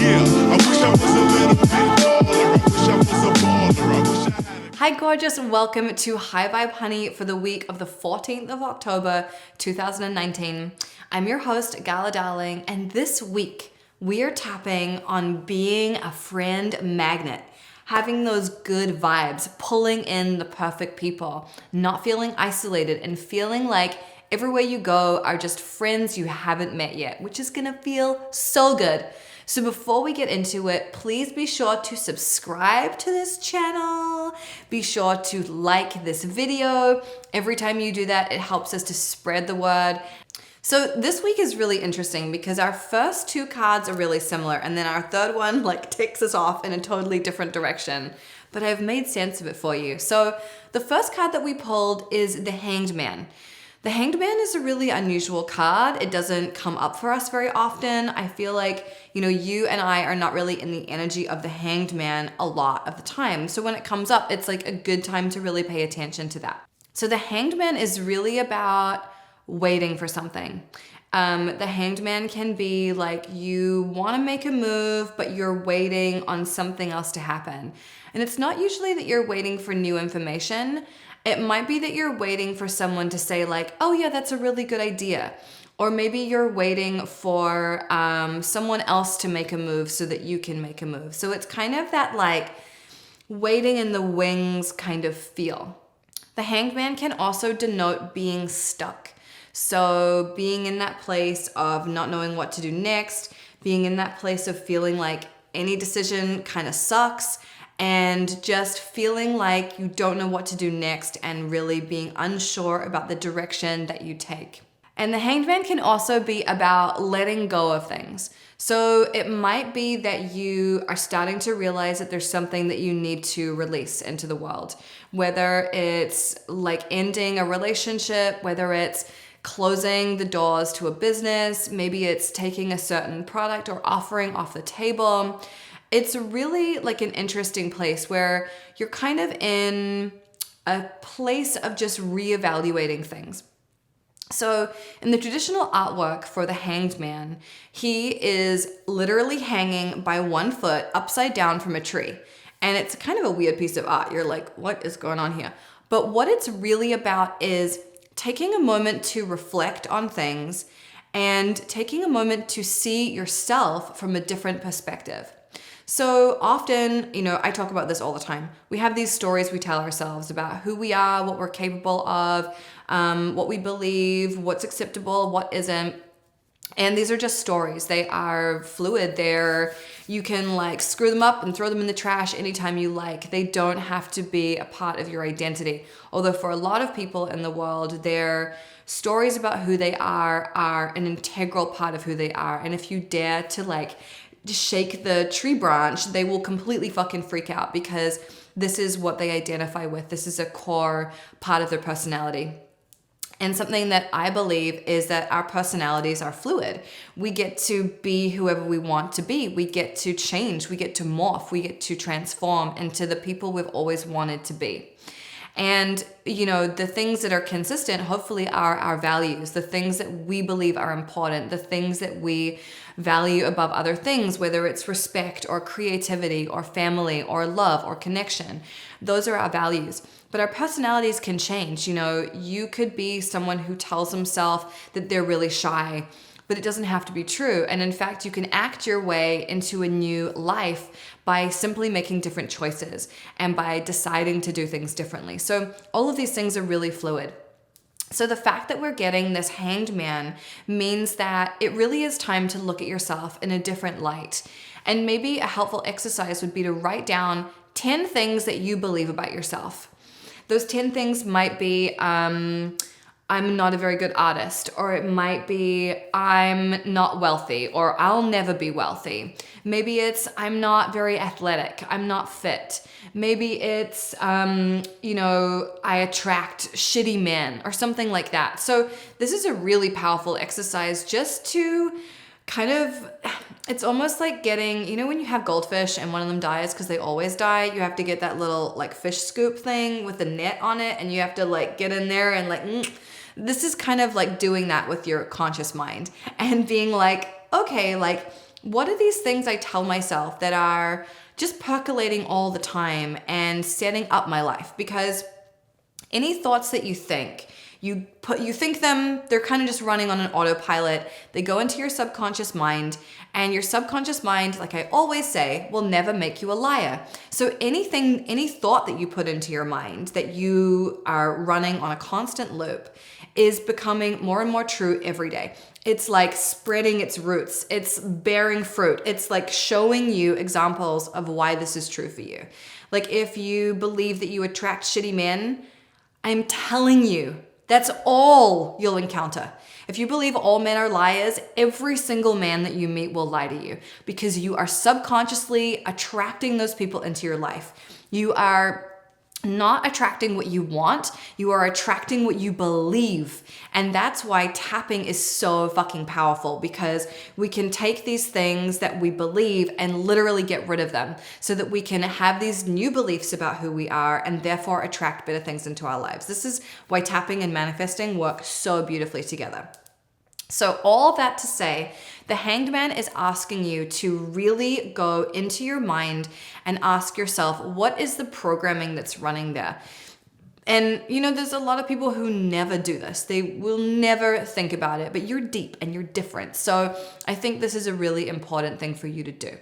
I wish I was a little bit taller. I wish I was a baller. I wish I had a... Hi gorgeous, welcome to High Vibe Honey for the week of the 14th of October 2019. I'm your host, Gala Darling, and this week we are tapping on being a friend magnet, having those good vibes, pulling in the perfect people, not feeling isolated and feeling like everywhere you go are just friends you haven't met yet, which is gonna feel so good. So before we get into it, please be sure to subscribe to this channel. Be sure to like this video. Every time you do that, it helps us to spread the word. So this week is really interesting because our first two cards are really similar and then our third one takes us off in a totally different direction. But I've made sense of it for you. So the first card that we pulled is the Hanged Man. The Hanged Man is a really unusual card. It doesn't come up for us very often. I feel like, you and I are not really in the energy of the Hanged Man a lot of the time. So when it comes up, it's like a good time to really pay attention to that. So the Hanged Man is really about waiting for something. The Hanged Man can be like you want to make a move, but you're waiting on something else to happen. And it's not usually that you're waiting for new information. It might be that you're waiting for someone to say like, oh yeah, that's a really good idea. Or maybe you're waiting for someone else to make a move so that you can make a move. So it's kind of that waiting in the wings kind of feel. The Hanged Man can also denote being stuck. So being in that place of not knowing what to do next, being in that place of feeling like any decision kind of sucks, and just feeling like you don't know what to do next and really being unsure about the direction that you take. And the Hanged Man can also be about letting go of things. So it might be that you are starting to realize that there's something that you need to release into the world. Whether it's like ending a relationship, whether it's closing the doors to a business, maybe it's taking a certain product or offering off the table. It's really like an interesting place where you're kind of in a place of just reevaluating things. So in the traditional artwork for the Hanged Man, he is literally hanging by one foot upside down from a tree. And it's kind of a weird piece of art. You're like, what is going on here? But what it's really about is taking a moment to reflect on things and taking a moment to see yourself from a different perspective. So often, I talk about this all the time. We have these stories we tell ourselves about who we are, what we're capable of, what we believe, what's acceptable, what isn't. And these are just stories. They are fluid. You can screw them up and throw them in the trash anytime you like. They don't have to be a part of your identity. Although for a lot of people in the world, their stories about who they are an integral part of who they are. And if you dare to shake the tree branch, they will completely fucking freak out because this is what they identify with. This is a core part of their personality. And something that I believe is that our personalities are fluid. We get to be whoever we want to be. We get to change. We get to morph. We get to transform into the people we've always wanted to be. And, the things that are consistent, hopefully, are our values, the things that we believe are important, the things that we value above other things, whether it's respect or creativity or family or love or connection. Those are our values. But our personalities can change. You could be someone who tells himself that they're really shy, but it doesn't have to be true. And in fact, you can act your way into a new life by simply making different choices and by deciding to do things differently. So all of these things are really fluid. So the fact that we're getting this Hanged Man means that it really is time to look at yourself in a different light. And maybe a helpful exercise would be to write down 10 things that you believe about yourself. Those 10 things might be, I'm not a very good artist, or it might be I'm not wealthy, or I'll never be wealthy. Maybe it's I'm not very athletic, I'm not fit. Maybe it's, I attract shitty men or something like that. So this is a really powerful exercise just to kind of, it's almost like getting, when you have goldfish and one of them dies because they always die, you have to get that little fish scoop thing with the net on it and you have to get in there and this is kind of like doing that with your conscious mind and being okay, what are these things I tell myself that are just percolating all the time and setting up my life? Because any thoughts that you think, you think them, they're kind of just running on an autopilot. They go into your subconscious mind, and your subconscious mind, like I always say, will never make you a liar. So any thought that you put into your mind that you are running on a constant loop is becoming more and more true every day. It's like spreading its roots. It's bearing fruit. It's like showing you examples of why this is true for you. Like if you believe that you attract shitty men, I'm telling you, that's all you'll encounter. If you believe all men are liars, every single man that you meet will lie to you because you are subconsciously attracting those people into your life. You are not attracting what you want, you are attracting what you believe. And that's why tapping is so fucking powerful, because we can take these things that we believe and literally get rid of them so that we can have these new beliefs about who we are and therefore attract better things into our lives. This is why tapping and manifesting work so beautifully together. So all that to say, the Hanged Man is asking you to really go into your mind and ask yourself, what is the programming that's running there? And there's a lot of people who never do this. They will never think about it, but you're deep and you're different. So I think this is a really important thing for you to do.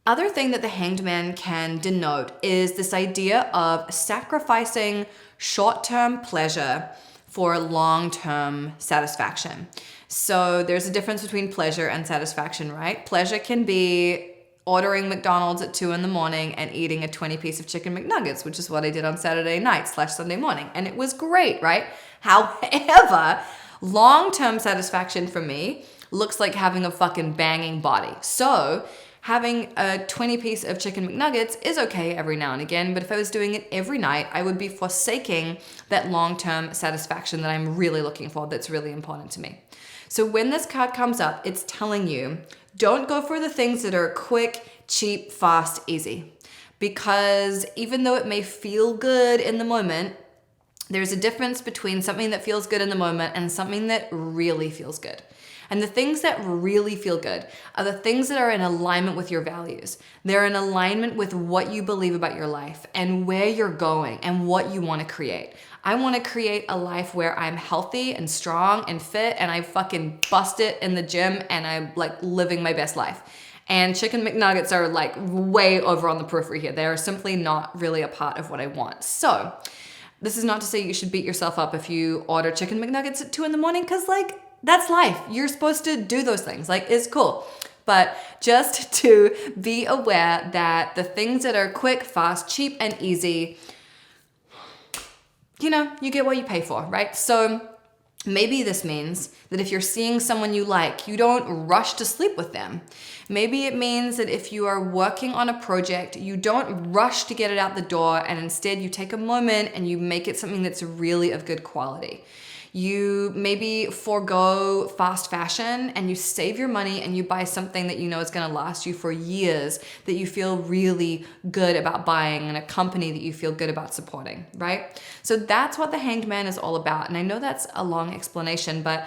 Other thing that the Hanged Man can denote is this idea of sacrificing short-term pleasure for long-term satisfaction. So there's a difference between pleasure and satisfaction, right? Pleasure can be ordering McDonald's at 2 a.m. and eating a 20-piece of chicken McNuggets, which is what I did on Saturday night/Sunday morning. And it was great, right? However, long-term satisfaction for me looks like having a fucking banging body. So having a 20-piece of chicken McNuggets is okay every now and again, but if I was doing it every night, I would be forsaking that long-term satisfaction that I'm really looking for, that's really important to me. So when this card comes up, it's telling you, don't go for the things that are quick, cheap, fast, easy. Because even though it may feel good in the moment, there's a difference between something that feels good in the moment and something that really feels good. And the things that really feel good are the things that are in alignment with your values. They're in alignment with what you believe about your life and where you're going and what you want to create. I want to create a life where I'm healthy and strong and fit and I fucking bust it in the gym and I'm like living my best life. And chicken McNuggets are like way over on the periphery here. They are simply not really a part of what I want. So this is not to say you should beat yourself up if you order chicken McNuggets at 2 a.m, because like, that's life. You're supposed to do those things. Like, it's cool. But just to be aware that the things that are quick, fast, cheap, and easy, you get what you pay for, right? So maybe this means that if you're seeing someone you like, you don't rush to sleep with them. Maybe it means that if you are working on a project, you don't rush to get it out the door, and instead you take a moment and you make it something that's really of good quality. You maybe forego fast fashion and you save your money and you buy something that you know is going to last you for years, that you feel really good about buying, and a company that you feel good about supporting, right? So that's what the Hanged Man is all about. And I know that's a long explanation, but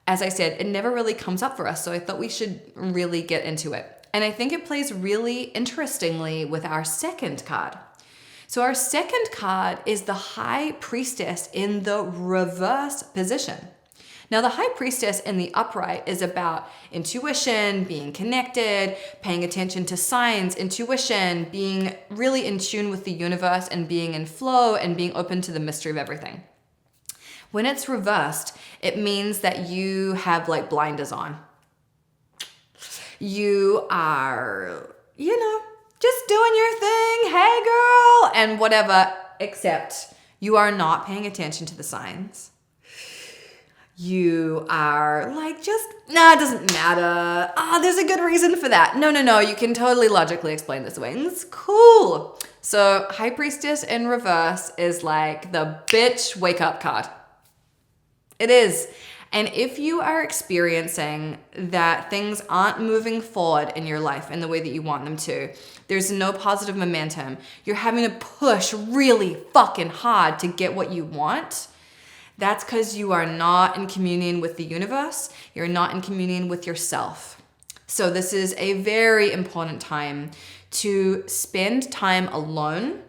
as I said, it never really comes up for us. So I thought we should really get into it. And I think it plays really interestingly with our second card. So our second card is the High Priestess in the reverse position. Now the High Priestess in the upright is about intuition, being connected, paying attention to signs, intuition, being really in tune with the universe and being in flow and being open to the mystery of everything. When it's reversed, it means that you have like blinders on. You are, just doing your thing, hey girl, and whatever, except you are not paying attention to the signs. You are like, it doesn't matter. There's a good reason for that. No, you can totally logically explain this away. And it's cool. So High Priestess in reverse is like the bitch wake up card. It is. And if you are experiencing that things aren't moving forward in your life in the way that you want them to, there's no positive momentum, you're having to push really fucking hard to get what you want, that's because you are not in communion with the universe. You're not in communion with yourself. So this is a very important time to spend time alone,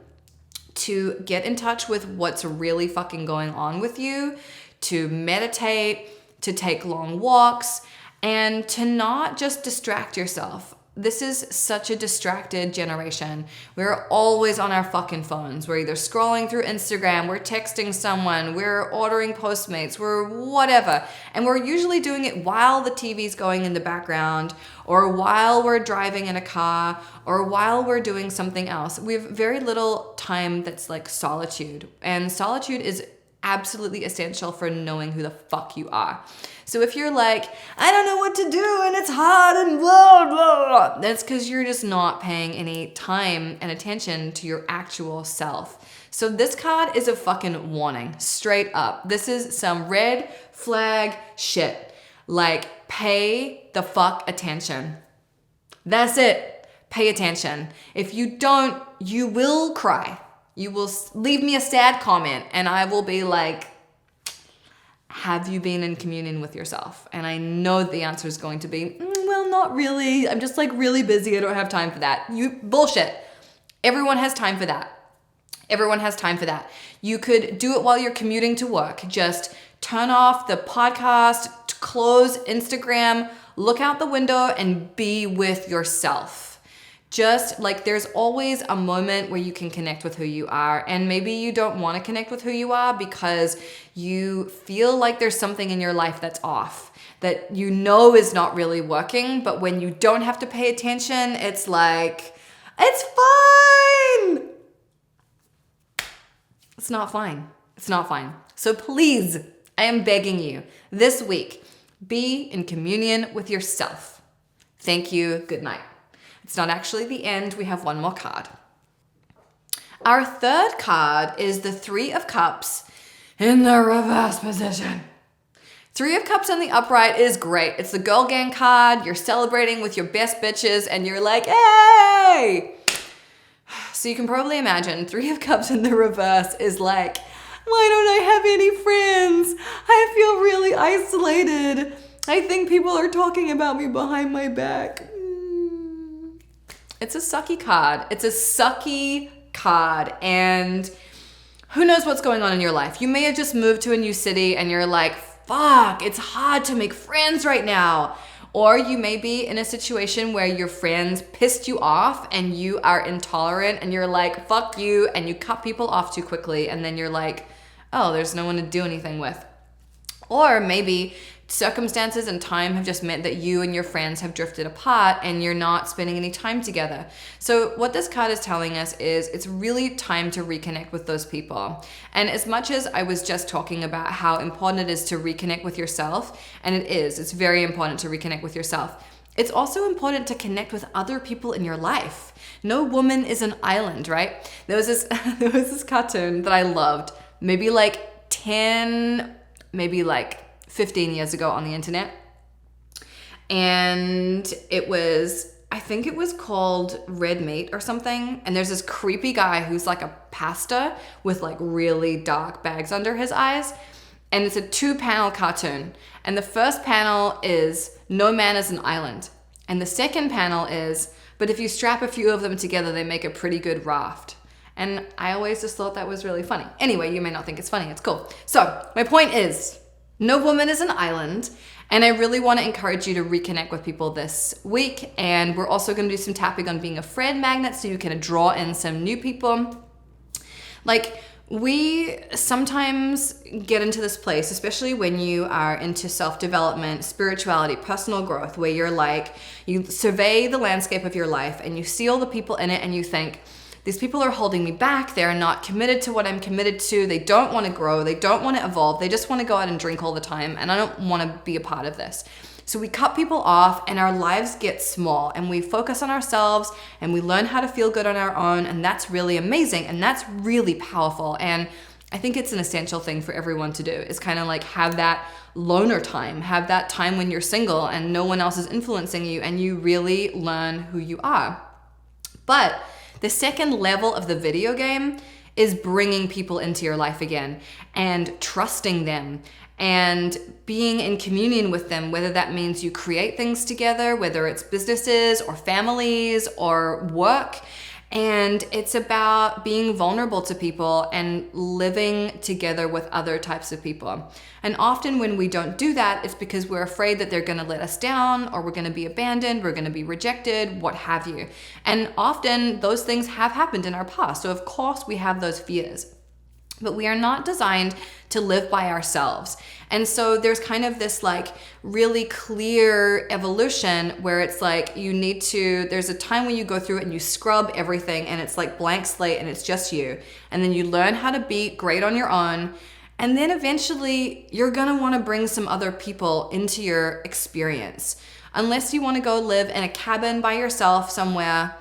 to get in touch with what's really fucking going on with you, to meditate, to take long walks, and to not just distract yourself. This is such a distracted generation. We're always on our fucking phones. We're either scrolling through Instagram, we're texting someone, we're ordering Postmates, we're whatever. And we're usually doing it while the TV's going in the background, or while we're driving in a car, or while we're doing something else. We have very little time that's like solitude. And solitude is absolutely essential for knowing who the fuck you are. So if you're like, I don't know what to do and it's hard and blah, blah, blah, that's because you're just not paying any time and attention to your actual self. So this card is a fucking warning, straight up. This is some red flag shit. Like, pay the fuck attention. That's it. Pay attention. If you don't, you will cry. You will leave me a sad comment and I will be like, have you been in communion with yourself? And I know the answer is going to be, well, not really. I'm just like really busy. I don't have time for that. Bullshit. Everyone has time for that. Everyone has time for that. You could do it while you're commuting to work. Just turn off the podcast, close Instagram, look out the window and be with yourself. Just like there's always a moment where you can connect with who you are, and maybe you don't want to connect with who you are because you feel like there's something in your life that's off, that you know is not really working, but when you don't have to pay attention, it's like, it's fine. It's not fine. It's not fine. So please, I am begging you this week, be in communion with yourself. Thank you. Good night. It's not actually the end. We have one more card. Our third card is the Three of Cups in the reverse position. Three of Cups in the upright is great. It's the girl gang card. You're celebrating with your best bitches and you're like, hey! So you can probably imagine Three of Cups in the reverse is like, why don't I have any friends? I feel really isolated. I think people are talking about me behind my back. It's a sucky card. It's a sucky card. And who knows what's going on in your life? You may have just moved to a new city and you're like, fuck, it's hard to make friends right now. Or you may be in a situation where your friends pissed you off and you are intolerant and you're like, fuck you, and you cut people off too quickly. And then you're like, oh, there's no one to do anything with. Or maybe circumstances and time have just meant that you and your friends have drifted apart and you're not spending any time together. So what this card is telling us is it's really time to reconnect with those people. And as much as I was just talking about how important it is to reconnect with yourself, and it's very important to reconnect with yourself, it's also important to connect with other people in your life. No woman is an island, right? There was this cartoon that I loved, maybe like 15 years ago on the internet. And I think it was called Red Meat or something. And there's this creepy guy who's like a pastor with like really dark bags under his eyes. And it's a 2-panel cartoon. And the first panel is no man is an island. And the second panel is, but if you strap a few of them together, they make a pretty good raft. And I always just thought that was really funny. Anyway, you may not think it's funny. It's cool. So my point is, no woman is an island, and I really want to encourage you to reconnect with people this week. And we're also going to do some tapping on being a friend magnet so you can draw in some new people. Like, we sometimes get into this place, especially when you are into self-development, spirituality, personal growth, where you're like, you survey the landscape of your life and you see all the people in it and you think, these people are holding me back. They're not committed to what I'm committed to. They don't want to grow. They don't want to evolve. They just want to go out and drink all the time. And I don't want to be a part of this. So we cut people off and our lives get small and we focus on ourselves and we learn how to feel good on our own. And that's really amazing. And that's really powerful. And I think it's an essential thing for everyone to do. It's kind of like have that loner time, have that time when you're single and no one else is influencing you and you really learn who you are. But the second level of the video game is bringing people into your life again and trusting them and being in communion with them, whether that means you create things together, whether it's businesses or families or work. And it's about being vulnerable to people and living together with other types of people. And often when we don't do that, it's because we're afraid that they're going to let us down, or we're going to be abandoned, we're going to be rejected, what have you. And often those things have happened in our past. So of course we have those fears. But we are not designed to live by ourselves. And so there's kind of this like really clear evolution where it's like there's a time when you go through it and you scrub everything and it's like blank slate and it's just you. And then you learn how to be great on your own. And then eventually you're gonna wanna bring some other people into your experience. Unless you wanna go live in a cabin by yourself somewhere.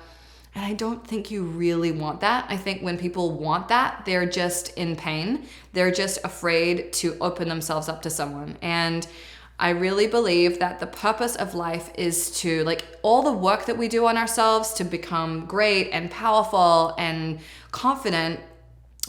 And I don't think you really want that. I think when people want that, they're just in pain. They're just afraid to open themselves up to someone. And I really believe that the purpose of life is to, like, all the work that we do on ourselves to become great and powerful and confident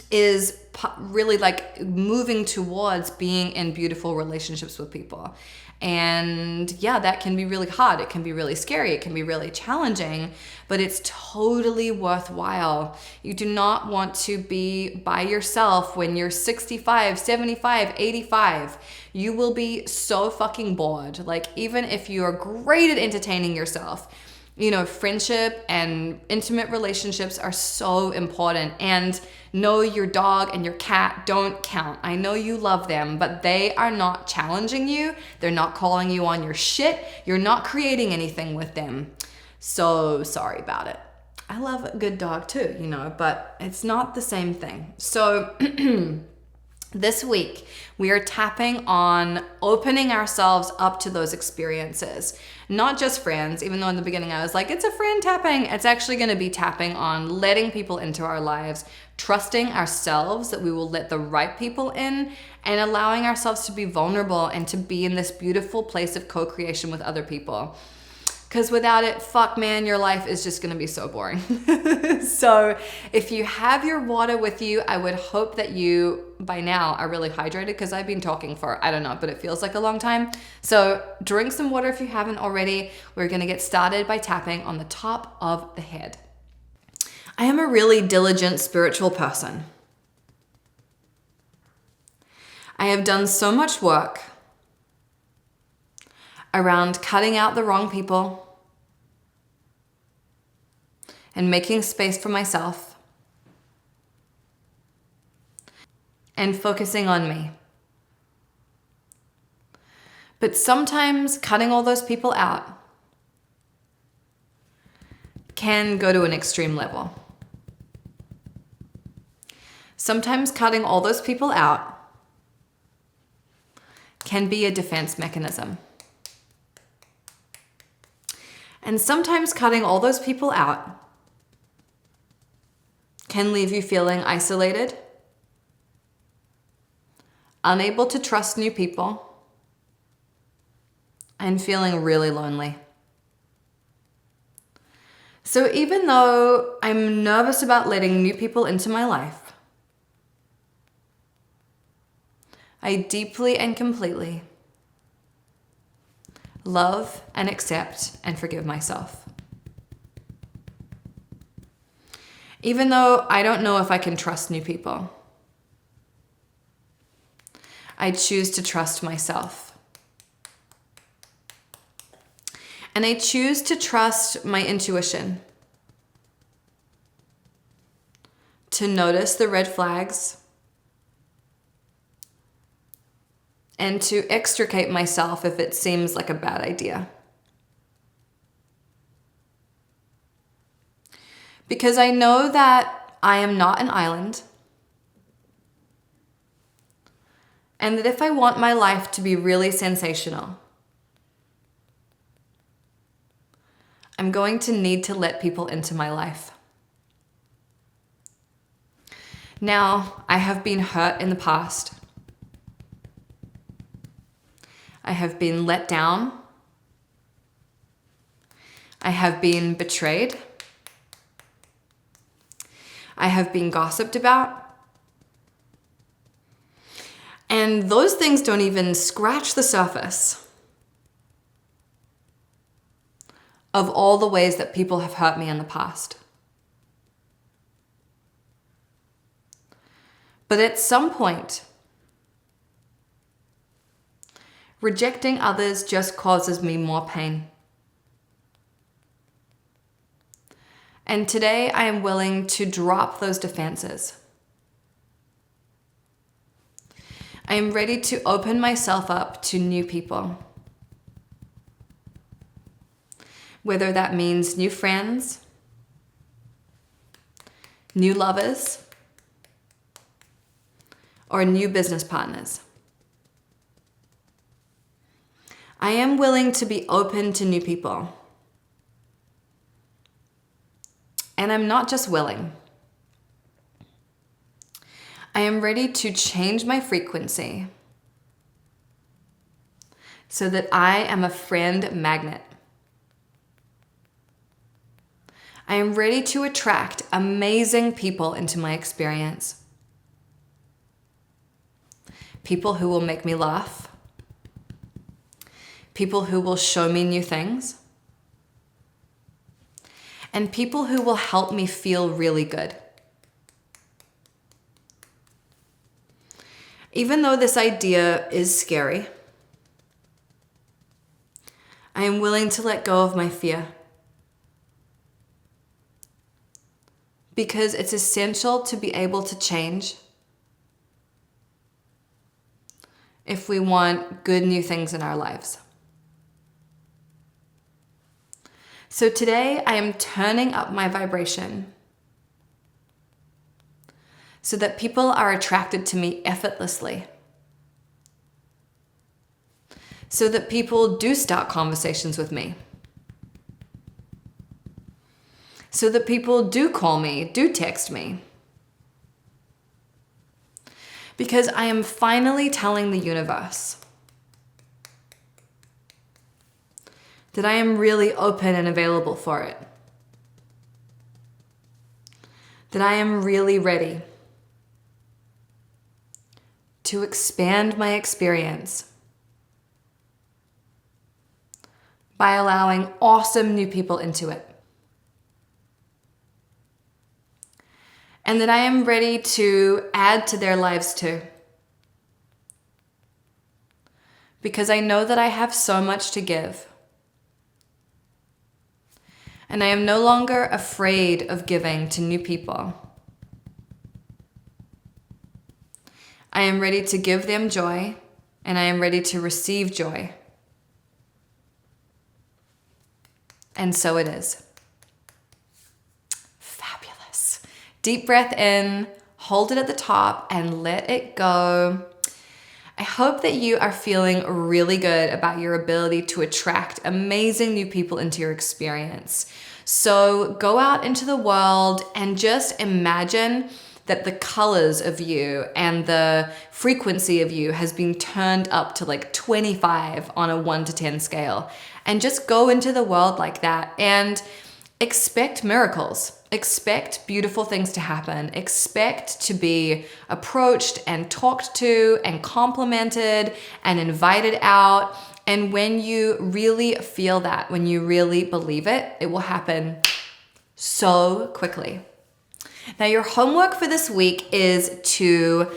is really like moving towards being in beautiful relationships with people. And yeah, that can be really hard. It can be really scary. It can be really challenging, but it's totally worthwhile. You do not want to be by yourself when you're 65, 75, 85. You will be so fucking bored. Like, even if you are great at entertaining yourself, you know, friendship and intimate relationships are so important. And no, your dog and your cat don't count. I know you love them, but they are not challenging you. They're not calling you on your shit. You're not creating anything with them. So sorry about it. I love a good dog too, you know, but it's not the same thing. So this week, we are tapping on opening ourselves up to those experiences. Not just friends, even though in the beginning I was like, it's a friend tapping. It's actually going to be tapping on letting people into our lives, trusting ourselves that we will let the right people in, and allowing ourselves to be vulnerable and to be in this beautiful place of co-creation with other people. Because without it, fuck man, your life is just gonna be so boring. So if you have your water with you, I would hope that you, by now, are really hydrated, because I've been talking for, I don't know, but it feels like a long time. So drink some water if you haven't already. We're gonna get started by tapping on the top of the head. I am a really diligent spiritual person. I have done so much work around cutting out the wrong people and making space for myself and focusing on me. But sometimes cutting all those people out can go to an extreme level. Sometimes cutting all those people out can be a defense mechanism. And sometimes cutting all those people out can leave you feeling isolated, unable to trust new people, and feeling really lonely. So even though I'm nervous about letting new people into my life, I deeply and completely love and accept and forgive myself. Even though I don't know if I can trust new people, I choose to trust myself. And I choose to trust my intuition, to notice the red flags, and to extricate myself if it seems like a bad idea. Because I know that I am not an island, and that if I want my life to be really sensational, I'm going to need to let people into my life. Now, I have been hurt in the past. I have been let down. I have been betrayed. I have been gossiped about. And those things don't even scratch the surface of all the ways that people have hurt me in the past. But at some point, rejecting others just causes me more pain. And today I am willing to drop those defenses. I am ready to open myself up to new people. Whether that means new friends, new lovers, or new business partners. I am willing to be open to new people. And I'm not just willing. I am ready to change my frequency so that I am a friend magnet. I am ready to attract amazing people into my experience. People who will make me laugh. People who will show me new things. And people who will help me feel really good. Even though this idea is scary, I am willing to let go of my fear. Because it's essential to be able to change if we want good new things in our lives. So today I am turning up my vibration so that people are attracted to me effortlessly. So that people do start conversations with me. So that people do call me, do text me. Because I am finally telling the universe that I am really open and available for it. That I am really ready to expand my experience by allowing awesome new people into it. And that I am ready to add to their lives too. Because I know that I have so much to give. And I am no longer afraid of giving to new people. I am ready to give them joy, and I am ready to receive joy. And so it is. Fabulous. Deep breath in, hold it at the top, and let it go. I hope that you are feeling really good about your ability to attract amazing new people into your experience. So go out into the world and just imagine that the colors of you and the frequency of you has been turned up to like 25 on a 1 to 10 scale. And just go into the world like that and expect miracles. Expect beautiful things to happen. Expect to be approached and talked to and complimented and invited out. And when you really feel that, when you really believe it, it will happen so quickly. Now, your homework for this week is to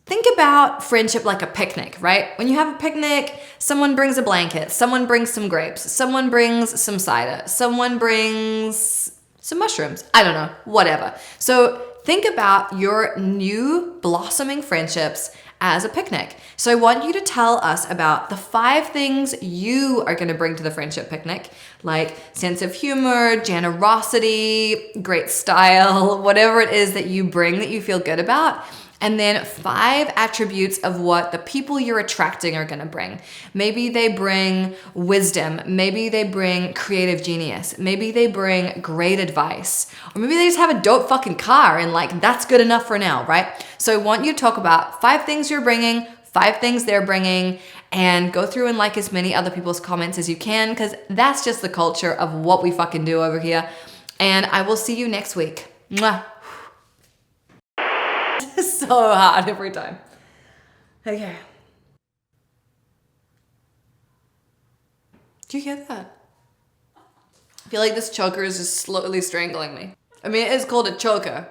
think about friendship like a picnic, right? When you have a picnic, someone brings a blanket, someone brings some grapes, someone brings some cider, someone brings some mushrooms. I don't know, whatever. So think about your new blossoming friendships as a picnic. So I want you to tell us about the 5 things you are going to bring to the friendship picnic, like sense of humor, generosity, great style, whatever it is that you bring that you feel good about. And then 5 attributes of what the people you're attracting are gonna bring. Maybe they bring wisdom. Maybe they bring creative genius. Maybe they bring great advice. Or maybe they just have a dope fucking car and like that's good enough for now, right? So I want you to talk about 5 things you're bringing, 5 things they're bringing, and go through and like as many other people's comments as you can, because that's just the culture of what we fucking do over here. And I will see you next week. Mwah. So hard every time. Okay. Do you hear that? I feel like this choker is just slowly strangling me. I mean, it is called a choker.